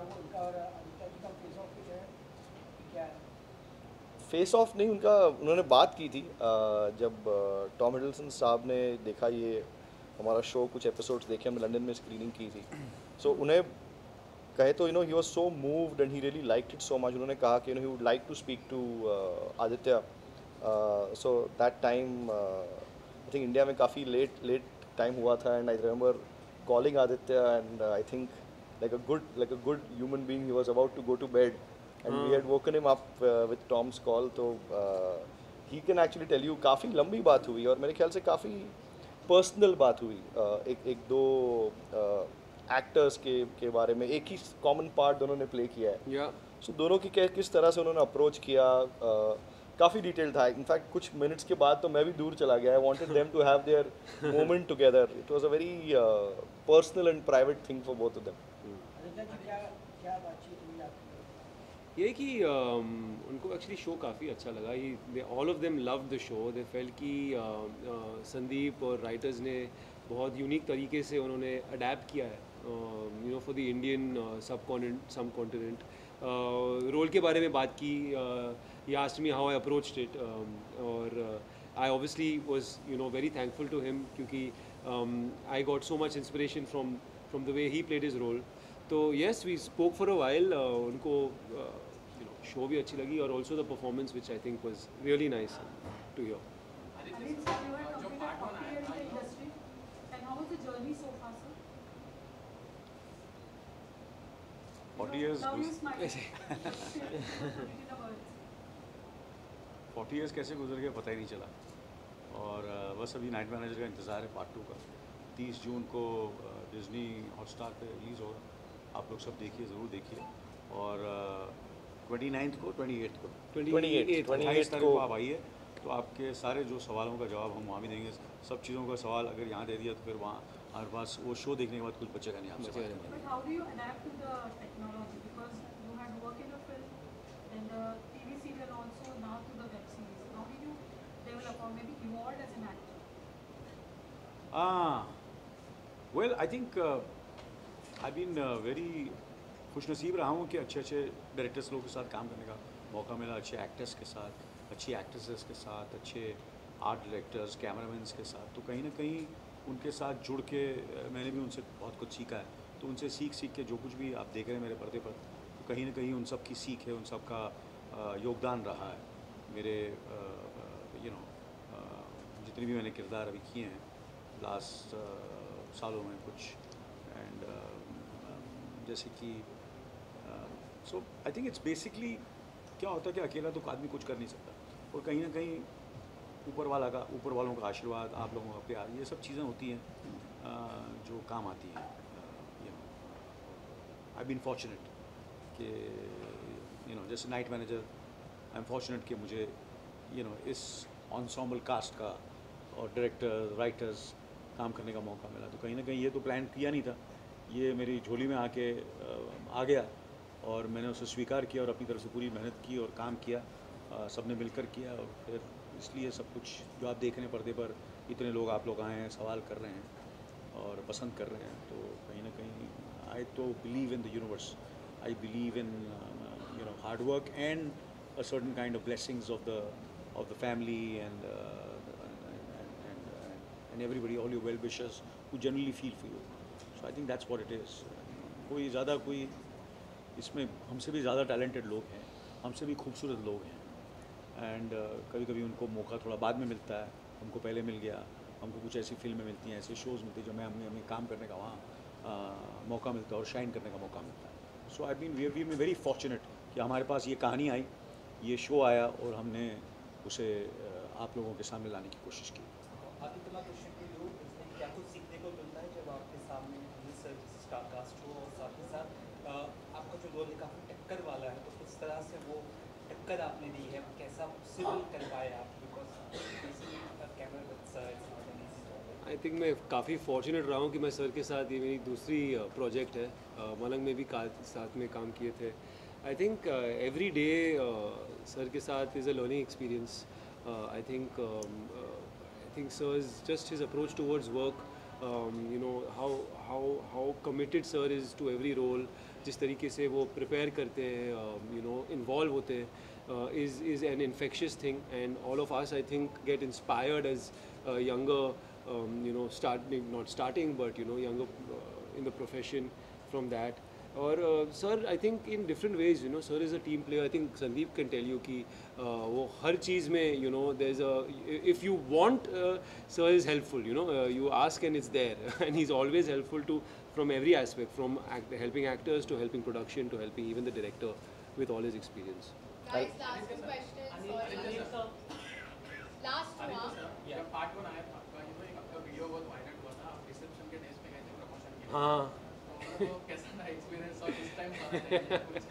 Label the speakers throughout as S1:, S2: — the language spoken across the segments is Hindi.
S1: वो उनका और आदित्य जी का फेस ऑफ कुछ है कि क्या है?
S2: फेस ऑफ नहीं, उनका उन्होंने बात की थी जब टॉम हिडलसन साहब ने देखा ये हमारा शो, कुछ एपिसोड्स देखे, हमने लंदन में स्क्रीनिंग की थी। सो उन्हें कहे तो he was so moved and he really liked it so much. उन्होंने कहा कि he would like to speak to Aditya. So that time I think India में काफ़ी लेट लेट टाइम हुआ था, and I remember calling Aditya, and I think like a good human being, he was about to go to bed and we
S3: हाँ
S2: had woken him up with Tom's call. तो he can actually tell you काफ़ी लंबी बात हुई और मेरे ख्याल से काफ़ी पर्सनल बात हुई। एक एक दो एक्टर्स के बारे में, एक ही कॉमन पार्ट दोनों ने प्ले किया है।
S3: या
S2: सो दोनों की किस तरह से उन्होंने अप्रोच किया, काफ़ी डिटेल था। इनफैक्ट कुछ मिनट्स के बाद तो मैं भी दूर चला गया। I wanted them to have their moment together. It was a very personal and private thing for both of them.
S1: Aditya ji क्या क्या बातचीत हुई आपकी?
S3: ये कि उनको एक्चुअली शो काफ़ी अच्छा लगा। ही they all of them love the show. They felt कि संदीप और राइटर्स ने बहुत यूनिक तरीके से उन्होंने अडेप्ट किया है for the Indian subcontinent. Role के बारे में बात की। He asked me how I approached it, और I obviously was very thankful to him, क्योंकि I got so much inspiration from the way he played his role. तो yes, we spoke for a while. उनको शो भी अच्छी लगी, और also the performance which I think was really nice to hear.
S4: Aditya, sir, you have completed 40 years in the industry. And how was the journey so far, sir?
S5: 40 years
S4: Now you
S5: was-
S4: smile. Completed the words.
S5: 40 years कैसे गुजर गए पता ही नहीं चला। और बस अभी नाइट मैनेजर का इंतज़ार है पार्ट 2 का। 30 जून को डिज्नी हॉटस्टार पे रिलीज़ होगा। आप लोग सब देखिए, ज़रूर देखिए। और 29 को 28 को
S2: 28
S5: 28 तारीख को आप आइए, तो आपके सारे जो सवालों का जवाब हम वहाँ भी देंगे। सब चीज़ों का सवाल अगर यहाँ दे दिया तो फिर वहाँ हमारे पास वो शो देखने के बाद कुछ बचेगा नहीं आपसे बात करने के
S4: But how do you adapt to the technology? Because you had worked in a film, then the TV serial also, now to the web series. How did you develop or maybe evolve as an actor?
S5: लिए। Well I think I been very खुशनसीब रहा हूँ कि अच्छे अच्छे डायरेक्टर्स लोगों के साथ काम करने का मौका मिला, अच्छे एक्टर्स के साथ, अच्छी एक्ट्रेसेस के साथ, अच्छे आर्ट डायरेक्टर्स, कैमरामैन्स के साथ। तो कहीं ना कहीं उनके साथ जुड़ के मैंने भी उनसे बहुत कुछ सीखा है। तो उनसे सीख के जो कुछ भी आप देख रहे हैं मेरे पर्दे पर, तो कहीं ना कहीं उन सब की सीख है, उन सब का योगदान रहा है मेरे जितने भी मैंने किरदार अभी किए हैं लास्ट सालों में कुछ। एंड जैसे कि सो आई थिंक इट्स बेसिकली क्या होता है कि अकेला तो आदमी कुछ कर नहीं सकता, और कहीं ना कहीं ऊपर वालों का आशीर्वाद, आप लोगों का प्यार, ये सब चीज़ें होती हैं जो काम आती हैं। आई बीन फॉर्चुनेट कि जैसे night manager, I am fortunate कि मुझे इस ensemble कास्ट का और डायरेक्टर राइटर्स काम करने का मौका मिला। तो कहीं ना कहीं ये तो प्लान किया नहीं था, ये मेरी झोली में आके आ गया, और मैंने उसे स्वीकार किया और अपनी तरफ से पूरी मेहनत की और काम किया, सबने मिलकर किया। और फिर इसलिए सब कुछ जो आप देख रहे हैं पर्दे पर, इतने लोग आप लोग आए हैं, सवाल कर रहे हैं और पसंद कर रहे हैं, तो कहीं ना कहीं आई तो believe in the universe, I believe in hard work and a certain kind of blessings of the family and everybody, all your well wishers who generally feel for you. So I think that's what it is. कोई ज़्यादा कोई इसमें हमसे भी ज़्यादा टैलेंटेड लोग हैं, हमसे भी खूबसूरत लोग हैं, एंड कभी कभी उनको मौका थोड़ा बाद में मिलता है, हमको पहले मिल गया। हमको कुछ ऐसी फिल्में मिलती हैं, ऐसे शोज़ मिलते हैं जो हमें काम करने का वहाँ मौका मिलता है और शाइन करने का मौका मिलता है। सो आई बीन वेरी फॉर्चुनेट कि हमारे पास ये कहानी आई, ये शो आया, और हमने उसे आप लोगों के सामने लाने की कोशिश की।
S6: आदित्य कश्यप के लोग इसमें क्या कुछ सीखने को मिलता है जब आपके सामने स्टार कास्ट हो, और साथ ही साथ आपका जो रोल है काफ़ी टक्कर वाला है, तो किस तरह से वो टक्कर आपने दी है, कैसा पॉसिबल कर पाए आप? बिकॉज कैमरा
S3: आई थिंक मैं काफ़ी फॉर्चुनेट रहा हूँ कि मैं सर के साथ, ये मेरी दूसरी प्रोजेक्ट है। मलंग में भी साथ में काम किए थे। I think every day sir के साथ is a learning experience. I think sir is just his approach towards work, how committed sir is to every role, जिस तरीके से वो प्रिपेयर करते हैं, यू नो, इन्वॉल्व होते हैं, is an infectious thing, and all of us, I think, get inspired as younger, you know, not starting, but you know, younger in the profession from that. और sir, I think in different ways, you know, sir is a team player. I think Sandeep can tell you कि वो हर चीज़ में, you know, there's a, if you want, sir is helpful, you know, you ask and it's there, and he's always helpful to, from every aspect, from helping actors to helping production to helping even the director with all his experience.
S7: Guys, last two questions. Sorry. Last two.
S8: जब पार्ट 1 आया था आपका, you know, एक आपका वीडियो बहुत वायरल हुआ था, आप रिसेप्शन के डेज पे गए थे प्रमोशन के लिए।
S3: हाँ
S8: तो कैसा था एक्सपीरियंस, और इस टाइम कुछ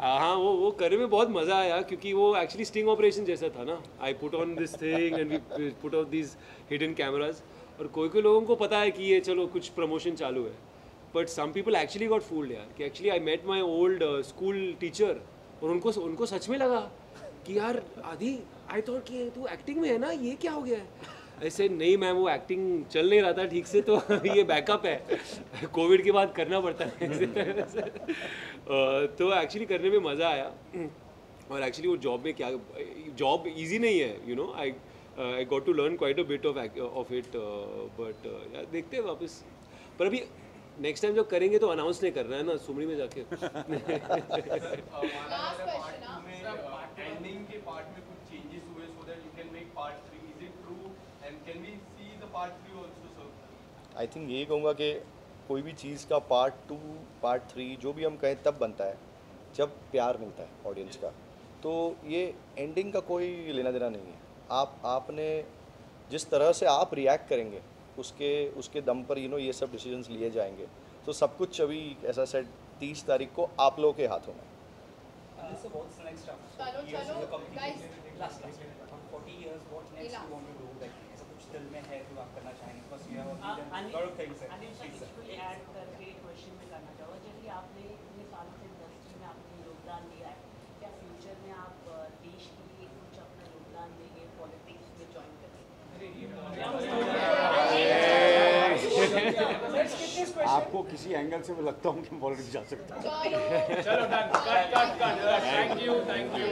S3: हाँ, वो करने में बहुत मज़ा आया, क्योंकि वो एक्चुअली स्टिंग ऑपरेशन जैसा था ना. I put on this thing and we put on this hidden cameras, और कोई लोगों को पता है कि ये चलो कुछ प्रमोशन चालू है, but some people actually got fooled यार, कि actually I met my old school teacher, और उनको सच में लगा कि यार आदि, आई थॉट कि तू एक्टिंग में है ना, ये क्या हो गया है. ऐसे नहीं मैम, वो एक्टिंग चल नहीं रहा था ठीक से, तो ये बैकअप है, कोविड के बाद करना पड़ता है. तो एक्चुअली करने में मज़ा आया, और एक्चुअली वो जॉब में क्या, जॉब इजी नहीं है, you know. I got to learn quite a bit of it, but देखते हैं वापस. पर अभी नेक्स्ट टाइम जब करेंगे तो अनाउंस नहीं करना है ना, सुमरी में जाके.
S8: एंडिंग के पार्ट में कुछ चेंजेस हुए so that you can make part 3, is it true, and can we see the part 3 also sir?
S2: I think यही कहूँगा कि कोई भी चीज़ का पार्ट 2, पार्ट 3 जो भी हम कहें तब बनता है जब प्यार मिलता है ऑडियंस का. तो ये एंडिंग का कोई लेना देना नहीं है. आपने जिस तरह से आप रिएक्ट करेंगे उसके दम पर, यू नो, ये सब डिसीजंस लिए जाएंगे. तो सब कुछ अभी ऐसा सेट 30 तारीख को आप लोगों के हाथों में.
S6: So what's the next step?
S7: चलो,
S6: Years
S7: चलो,
S6: in the company.
S7: guys.
S6: Last. On 40 years, what next you want to do? Like, ऐसा कुछ दिल में है जो आप करना चाहेंगे? Because you have a lot of things.
S9: Anil sir, इसको ऐड करके क्वेश्चन में करना चाहूँगा, जैसे आपने इतने सालों से इंडस्ट्री में आपने योगदान दिया है, क्या फ्यूचर में आप देश के लिए कुछ अपना योगदान देंगे, पॉलिटिक्स में ज्वाइन करेंगे?
S5: आपको किसी एंगल से मैं लगता हूँ कि पॉलिटिक्स जा सकता हूँ.
S8: चलो done, cut. Thank you.
S5: Thank you.